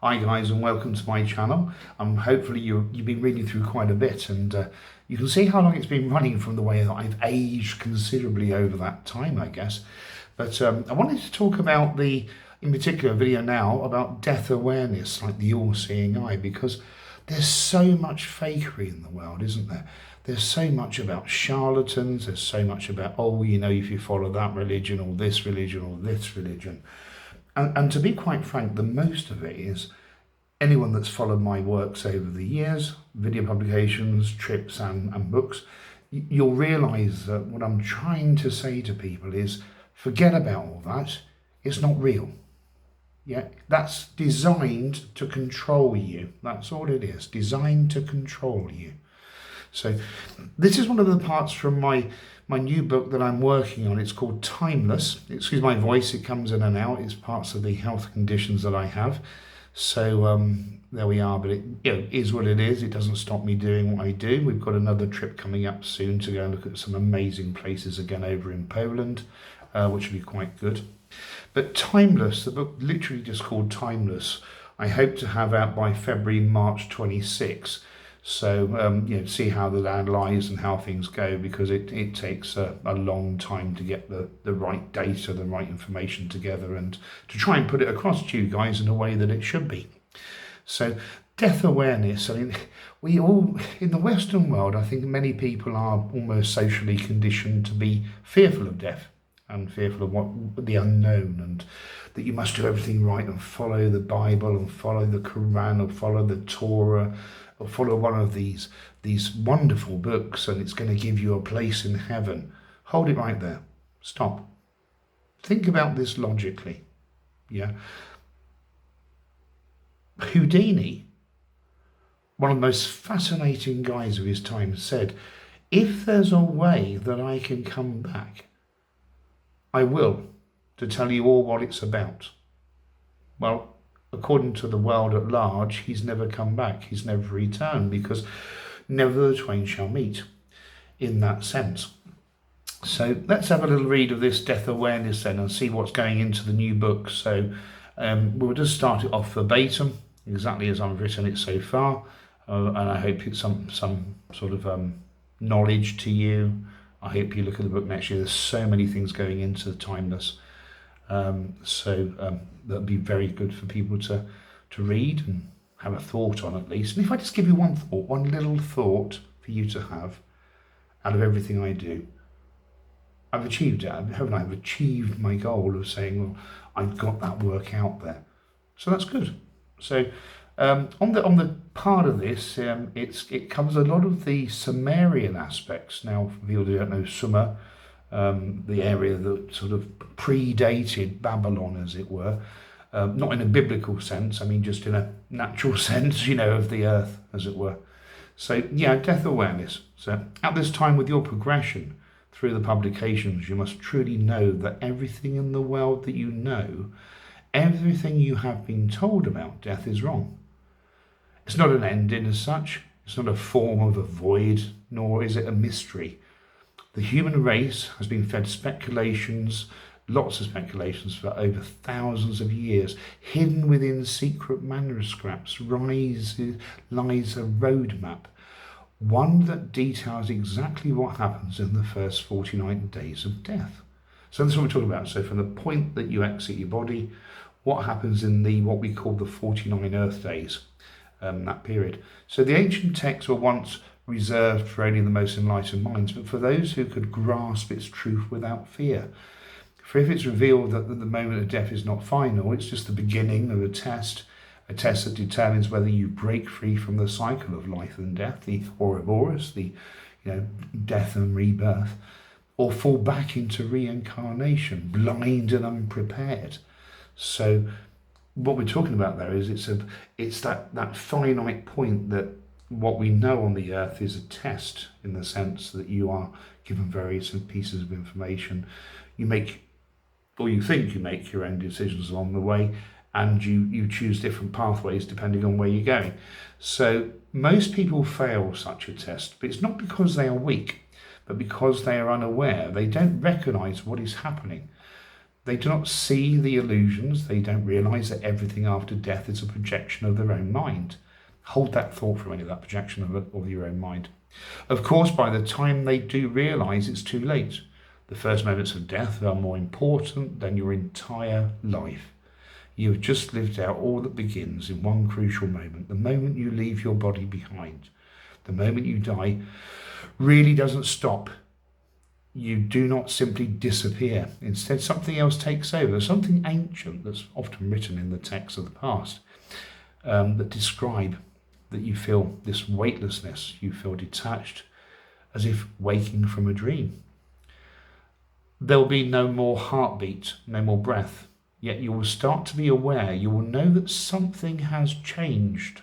Hi guys, and welcome to my channel. Hopefully you've been reading through quite a bit, and you can see how long it's been running from the way that I've aged considerably over that time, I guess. But I wanted to talk about in particular video now, about death awareness, like the all-seeing eye, because there's so much fakery in the world, isn't there? There's so much about charlatans, there's so much about, oh, if you follow that religion or this religion or this religion. And to be quite frank, the most of it is anyone that's followed my works over the years, video publications, trips and books, you'll realise that what I'm trying to say to people is forget about all that. It's not real. Yeah, that's designed to control you. That's all it is, designed to control you. So this is one of the parts from my new book that I'm working on. It's called Timeless. Excuse my voice, it comes in and out. It's parts of the health conditions that I have. So there we are, but it is what it is. It doesn't stop me doing what I do. We've got another trip coming up soon to go and look at some amazing places again over in Poland, which will be quite good. But Timeless, the book literally just called Timeless, I hope to have out by February, March 26. So, see how the land lies and how things go, because it takes a long time to get the right data, the right information together, and to try and put it across to you guys in a way that it should be. So, death awareness, we all, in the Western world, I think many people are almost socially conditioned to be fearful of death and fearful of the unknown, and that you must do everything right and follow the Bible and follow the Quran or follow the Torah, or follow one of these wonderful books, and it's going to give you a place in heaven. Hold it right there. Stop. Think about this logically. Yeah. Houdini, one of the most fascinating guys of his time, said, if there's a way that I can come back, I will, to tell you all what it's about. Well, according to the world at large, he's never come back. He's never returned, because never the twain shall meet in that sense. So let's have a little read of this death awareness then and see what's going into the new book. So we'll just start it off verbatim, exactly as I've written it so far. And I hope it's some sort of knowledge to you. I hope you look at the book next year. There's so many things going into the Timeless. That'll be very good for people to read and have a thought on, at least. And if I just give you one thought, one little thought for you to have out of everything I do, I've achieved it, haven't I? I've achieved my goal of saying, well, I've got that work out there. So that's good. So on the part of this, it covers a lot of the Sumerian aspects. Now, for people who don't know Sumer, the area that sort of predated Babylon, as it were, not in a biblical sense, just in a natural sense, of the earth, as it were. So, death awareness. So, at this time with your progression through the publications, you must truly know that everything in the world that you know, everything you have been told about death is wrong. It's not an ending as such. It's not a form of a void, nor is it a mystery. The human race has been fed speculations, lots of speculations, for over thousands of years. Hidden within secret manuscripts lies a roadmap, one that details exactly what happens in the first 49 days of death. So that's what we're talking about. So from the point that you exit your body, what happens in what we call the 49 Earth days, that period. So the ancient texts were once reserved for only the most enlightened minds, but for those who could grasp its truth without fear. For if it's revealed that the moment of death is not final, it's just the beginning of a test that determines whether you break free from the cycle of life and death, the Ouroboros, the death and rebirth, or fall back into reincarnation, blind and unprepared. So what we're talking about there is it's that finite point that what we know on the earth is a test, in the sense that you are given various pieces of information. You make, or you think you make, your own decisions along the way, and you choose different pathways depending on where you're going. So most people fail such a test, but it's not because they are weak, but because they are unaware. They don't recognize what is happening. They do not see the illusions. They don't realise that everything after death is a projection of their own mind. Hold that thought for a minute, that projection of your own mind. Of course, by the time they do realise, it's too late. The first moments of death are more important than your entire life. You have just lived out all that begins in one crucial moment, the moment you leave your body behind. The moment you die really doesn't stop. You do not simply disappear. Instead, something else takes over, something ancient that's often written in the texts of the past that describe that you feel this weightlessness, you feel detached, as if waking from a dream. There will be no more heartbeat, no more breath. Yet you will start to be aware, you will know that something has changed.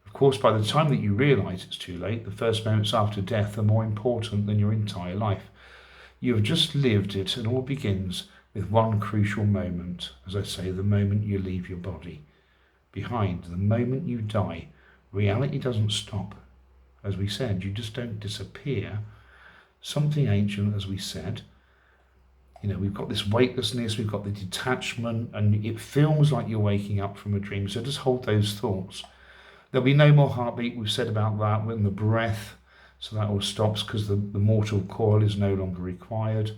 Of course, by the time that you realise it's too late, the first moments after death are more important than your entire life. You have just lived it, and all begins with one crucial moment. As I say, the moment you leave your body behind, the moment you die. Reality doesn't stop. As we said, you just don't disappear. Something ancient, as we said. We've got this weightlessness, we've got the detachment, and it feels like you're waking up from a dream. So just hold those thoughts. There'll be no more heartbeat. We've said about that when the breath, so that all stops because the mortal coil is no longer required.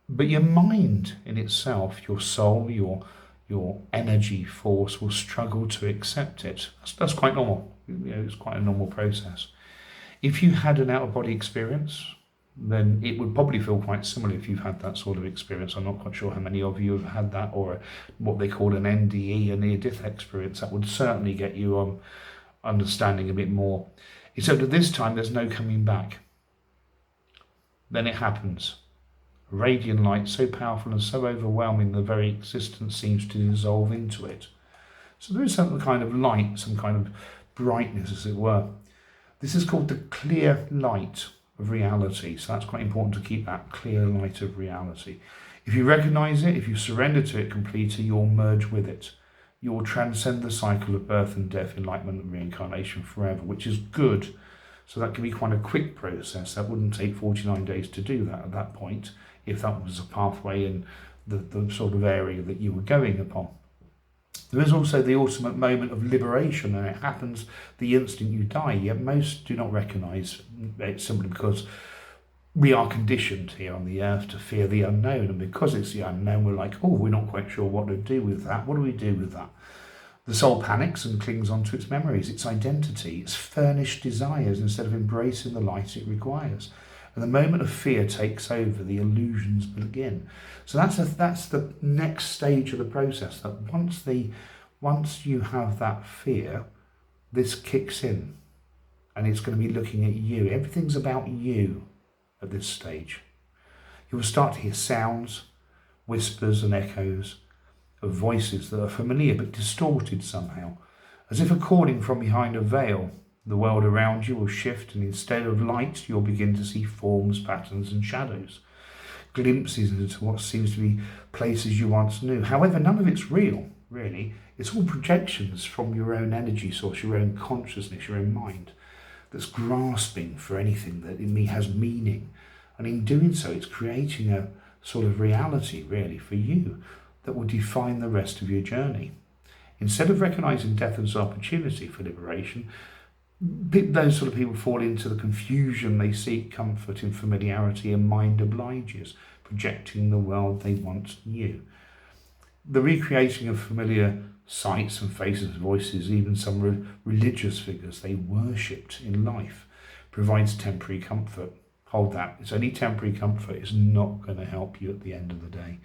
But your mind in itself, your soul, your energy force will struggle to accept it. That's quite normal. It's quite a normal process. If you had an out-of-body experience, then it would probably feel quite similar if you've had that sort of experience. I'm not quite sure how many of you have had that, or what they call an NDE, a near-death experience. That would certainly get you understanding a bit more. Except at this time, there's no coming back. Then it happens. A radiant light so powerful and so overwhelming, the very existence seems to dissolve into it. So there is some kind of light, some kind of brightness, as it were. This is called the clear light of reality. So that's quite important to keep that clear light of reality. If you recognize it, if you surrender to it completely, you'll merge with it. You'll transcend the cycle of birth and death, enlightenment and reincarnation forever, which is good. So that can be quite a quick process. That wouldn't take 49 days to do that at that point, if that was a pathway in the sort of area that you were going upon. There is also the ultimate moment of liberation, and it happens the instant you die, yet most do not recognise it simply because we are conditioned here on the earth to fear the unknown, and because it's the unknown, we're like, we're not quite sure what to do with that. What do we do with that? The soul panics and clings onto its memories, its identity, its furnished desires, instead of embracing the light it requires. And the moment of fear takes over, the illusions begin. So that's the next stage of the process. That once you have that fear, this kicks in, and it's going to be looking at you. Everything's about you at this stage. You will start to hear sounds, whispers and echoes of voices that are familiar but distorted somehow, as if a calling from behind a veil. The world around you will shift, and instead of light, you'll begin to see forms, patterns and shadows, glimpses into what seems to be places you once knew. However, none of it's real, really. It's all projections from your own energy source, your own consciousness, your own mind, that's grasping for anything that in me has meaning. And in doing so, it's creating a sort of reality, really, for you that will define the rest of your journey. Instead of recognizing death as an opportunity for liberation, those sort of people fall into the confusion. They seek comfort in familiarity, and mind obliges, projecting the world they once knew. The recreating of familiar sights and faces, voices, even some religious figures they worshipped in life, provides temporary comfort. Hold that. It's only temporary comfort. It's not going to help you at the end of the day.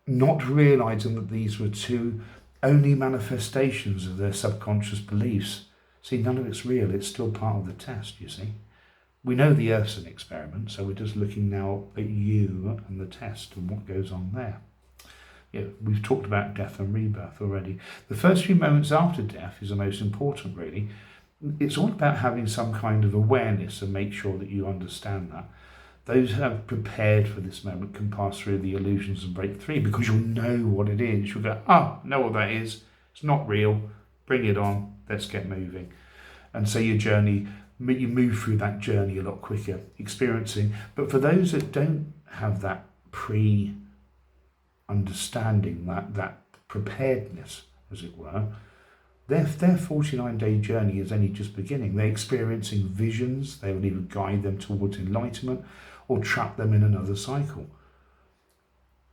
Not realizing that these were two only manifestations of their subconscious beliefs. See, none of it's real. It's still part of the test, you see. We know the Earth's an experiment, so we're just looking now at you and the test and what goes on there. We've talked about death and rebirth already. The first few moments after death is the most important, really. It's all about having some kind of awareness and make sure that you understand that. Those who have prepared for this moment can pass through the illusions and break free, because you'll know what it is. You'll go, I know what that is. It's not real. Bring it on. Let's get moving. And so your journey you move through that journey a lot quicker, experiencing. But for those that don't have that pre-understanding, that preparedness, as it were, their 49-day journey is only just beginning. They're experiencing visions. They will either guide them towards enlightenment or trap them in another cycle.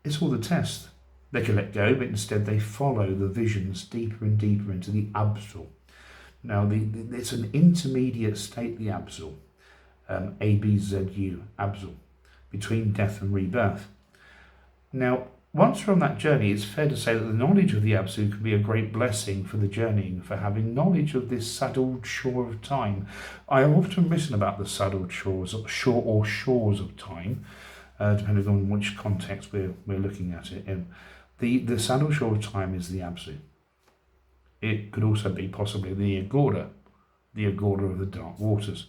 It's all the test. They can let go, but instead they follow the visions deeper and deeper into the Absol. Now, it's an intermediate state, the Absol, ABZU, Absol, between death and rebirth. Now, once we're on that journey, it's fair to say that the knowledge of the Absolute can be a great blessing for the journeying, for having knowledge of this saddled shore of time. I have often written about the saddled shores of time, depending on which context we're looking at it in. The saddled shore of time is the Absolute. It could also be possibly the Agora of the dark waters.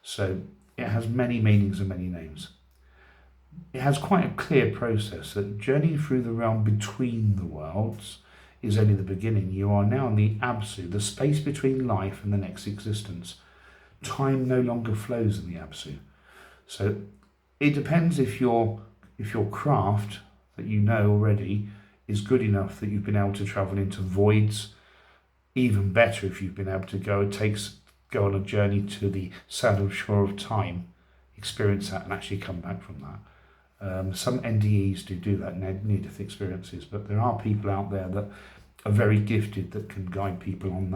So it has many meanings and many names. It has quite a clear process that journeying through the realm between the worlds is only the beginning. You are now in the Absolute, the space between life and the next existence. Time no longer flows in the Absolute. So it depends if your craft that you know already is good enough that you've been able to travel into voids. Even better if you've been able to go on a journey to the saddled shore of time, experience that and actually come back from that. Some NDEs do that, near-death experiences, but there are people out there that are very gifted that can guide people on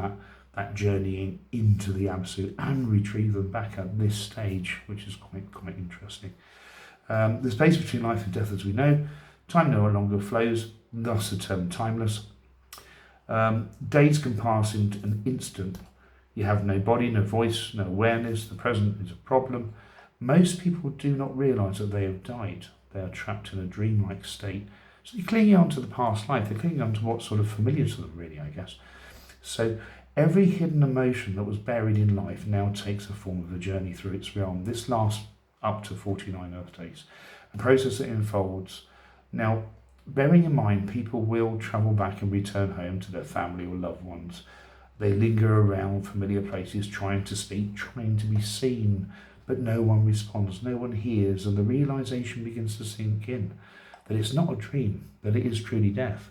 that journeying into the Absolute and retrieve them back at this stage, which is quite interesting. The space between life and death, as we know, time no longer flows, thus the term timeless. Days can pass in an instant. You have no body, no voice, no awareness. The present is a problem. Most people do not realise that they have died. They are trapped in a dreamlike state. So they're clinging on to the past life. They're clinging on to what's sort of familiar to them, really, I guess. So every hidden emotion that was buried in life now takes a form of a journey through its realm. This lasts up to 49 Earth days. A process that unfolds. Now, bearing in mind, people will travel back and return home to their family or loved ones. They linger around familiar places, trying to speak, trying to be seen, but no one responds, no one hears, and the realization begins to sink in that it's not a dream, that it is truly death.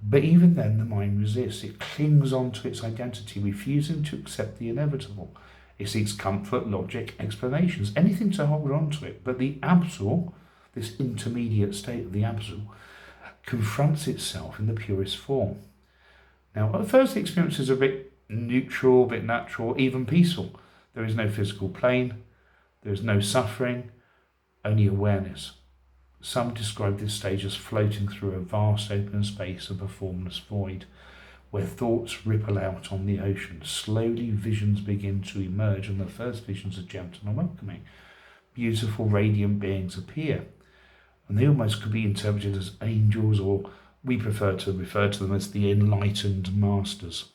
But even then, the mind resists. It clings on to its identity, refusing to accept the inevitable. It seeks comfort, logic, explanations, anything to hold on to it. But the Absol, this intermediate state of the Absol, confronts itself in the purest form. Now, at first, the experience is a bit neutral, a bit natural, even peaceful. There is no physical plane, there is no suffering, only awareness. Some describe this stage as floating through a vast open space of a formless void, where thoughts ripple out on the ocean. Slowly visions begin to emerge, and the first visions are gentle and welcoming. Beautiful, radiant beings appear, and they almost could be interpreted as angels, or we prefer to refer to them as the enlightened masters.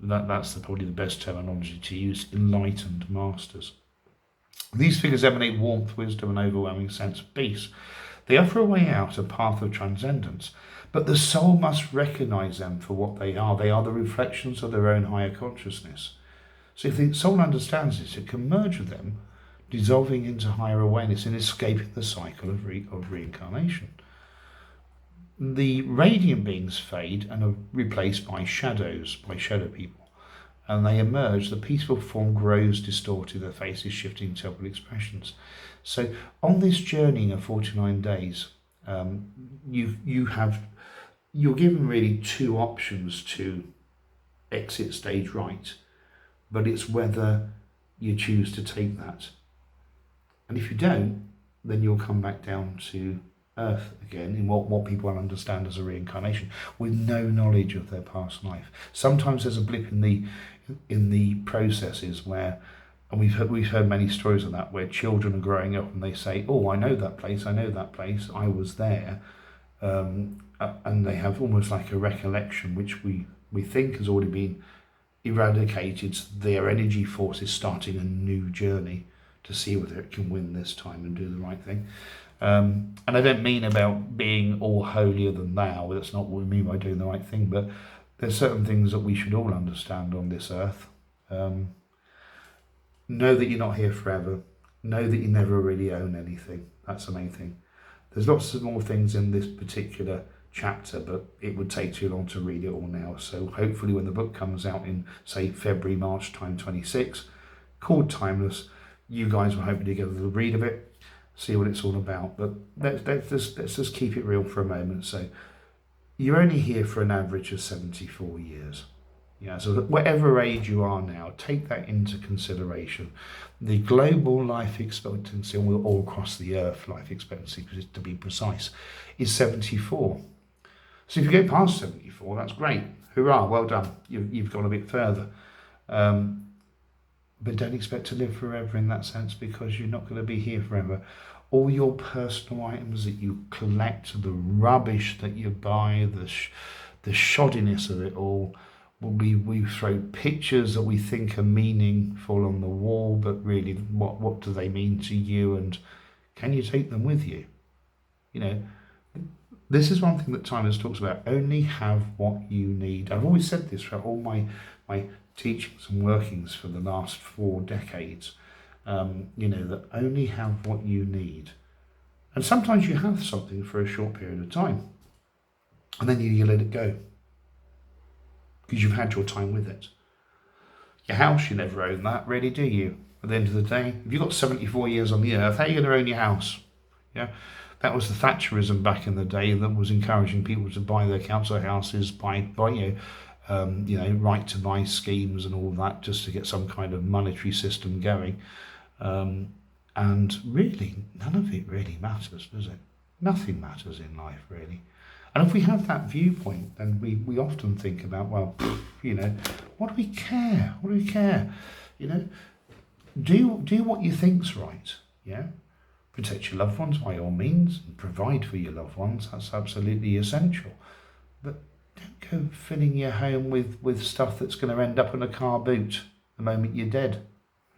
That's probably the best terminology to use, enlightened masters. These figures emanate warmth, wisdom, and overwhelming sense of peace. They offer a way out, a path of transcendence, but the soul must recognize them for what they are. They are the reflections of their own higher consciousness. So if the soul understands this, it can merge with them, dissolving into higher awareness and escaping the cycle of reincarnation. The radiant beings fade and are replaced by shadows, by shadow people, and they emerge. The peaceful form grows distorted, their faces shifting temporal expressions. So on this journey of 49 days, you're given really two options to exit stage right, but it's whether you choose to take that. And if you don't, then you'll come back down to Earth again in what people understand as a reincarnation, with no knowledge of their past life. Sometimes there's a blip in the processes where, and we've heard many stories of that, where children are growing up and they say, "Oh, I know that place. I was there," and they have almost like a recollection, which we think has already been eradicated. Their energy force is starting a new journey to see whether it can win this time and do the right thing. And I don't mean about being all holier than thou. That's not what we mean by doing the right thing. But there's certain things that we should all understand on this earth. know that you're not here forever. Know that you never really own anything. That's the main thing. There's lots of more things in this particular chapter, but it would take too long to read it all now. So hopefully when the book comes out in, say, February, March time 26, called Timeless, you guys will hopefully get a little read of it, see what it's all about. But let's just keep it real for a moment. So you're only here for an average of 74 years. Yeah, so whatever age you are now, take that into consideration. The global life expectancy, all across the earth, life expectancy, to be precise, is 74. So if you get past 74, that's great. Hurrah, well done. You've gone a bit further. But don't expect to live forever in that sense, because you're not going to be here forever. All your personal items that you collect, the rubbish that you buy, the shoddiness of it all, we throw pictures that we think are meaningful on the wall, but really what do they mean to you, and can you take them with you? You know, this is one thing that Timeless talks about. Only have what you need. I've always said this throughout all my teachings and workings for the last 4 decades. You know, that only have what you need. And sometimes you have something for a short period of time, and then you let it go, because you've had your time with it. Your house, you never own that, really, do you? At the end of the day, if you've got 74 years on the earth, how are you going to own your house? Yeah, that was the Thatcherism back in the day that was encouraging people to buy their council houses, buy right to buy schemes and all that, just to get some kind of monetary system going. And really, none of it really matters, does it? Nothing matters in life, really. And if we have that viewpoint, then we often think about, well, you know, what do we care? What do we care? You know, do what you think's right. Yeah, protect your loved ones by all means, and provide for your loved ones. That's absolutely essential. But don't go filling your home with stuff that's going to end up in a car boot the moment you're dead.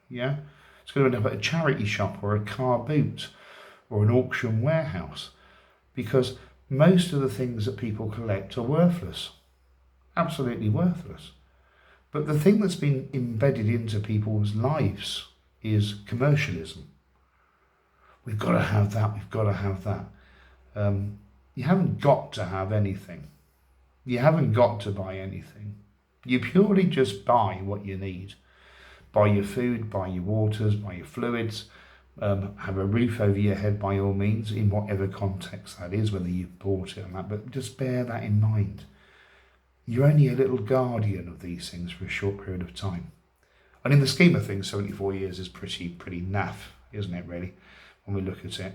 Yeah, it's going to end up at a charity shop or a car boot or an auction warehouse, because most of the things that people collect are worthless, absolutely worthless. But the thing that's been embedded into people's lives is commercialism. We've got to have that, we've got to have that. You haven't got to have anything. You haven't got to buy anything. You purely just buy what you need. Buy your food, buy your waters, buy your fluids. Have a roof over your head by all means, in whatever context that is, whether you've bought it or not, but just bear that in mind. You're only a little guardian of these things for a short period of time. And in the scheme of things, 74 years is pretty naff, isn't it, really, when we look at it?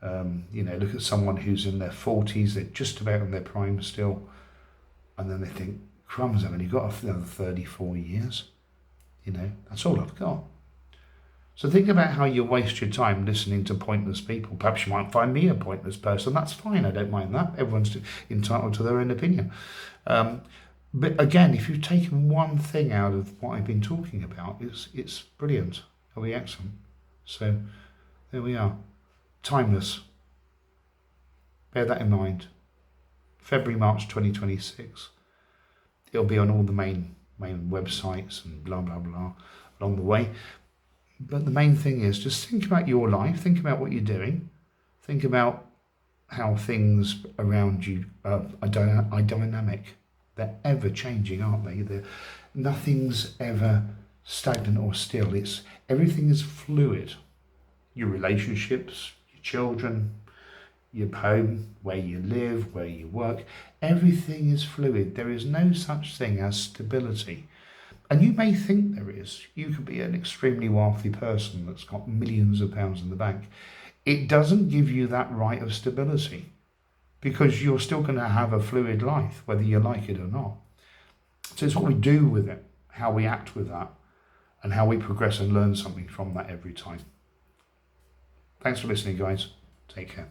You know, look at someone who's in their 40s, they're just about in their prime still, and then they think, crumbs, I've only got another 34 years. You know, that's all I've got. So think about how you waste your time listening to pointless people. Perhaps you might find me a pointless person. That's fine. I don't mind that. Everyone's entitled to their own opinion. But again, if you've taken one thing out of what I've been talking about, it's brilliant. It'll be excellent. So there we are. Timeless. Bear that in mind. February, March 2026. It'll be on all the main websites and blah, blah, blah along the way. But the main thing is just think about your life, think about what you're doing, think about how things around you are dynamic. They're ever changing, aren't they? Nothing's ever stagnant or still. Everything is fluid. Your relationships, your children, your home, where you live, where you work, everything is fluid. There is no such thing as stability. And you may think there is. You could be an extremely wealthy person that's got millions of pounds in the bank. It doesn't give you that right of stability, because you're still going to have a fluid life, whether you like it or not. So it's what we do with it, how we act with that, and how we progress and learn something from that every time. Thanks for listening, guys. Take care.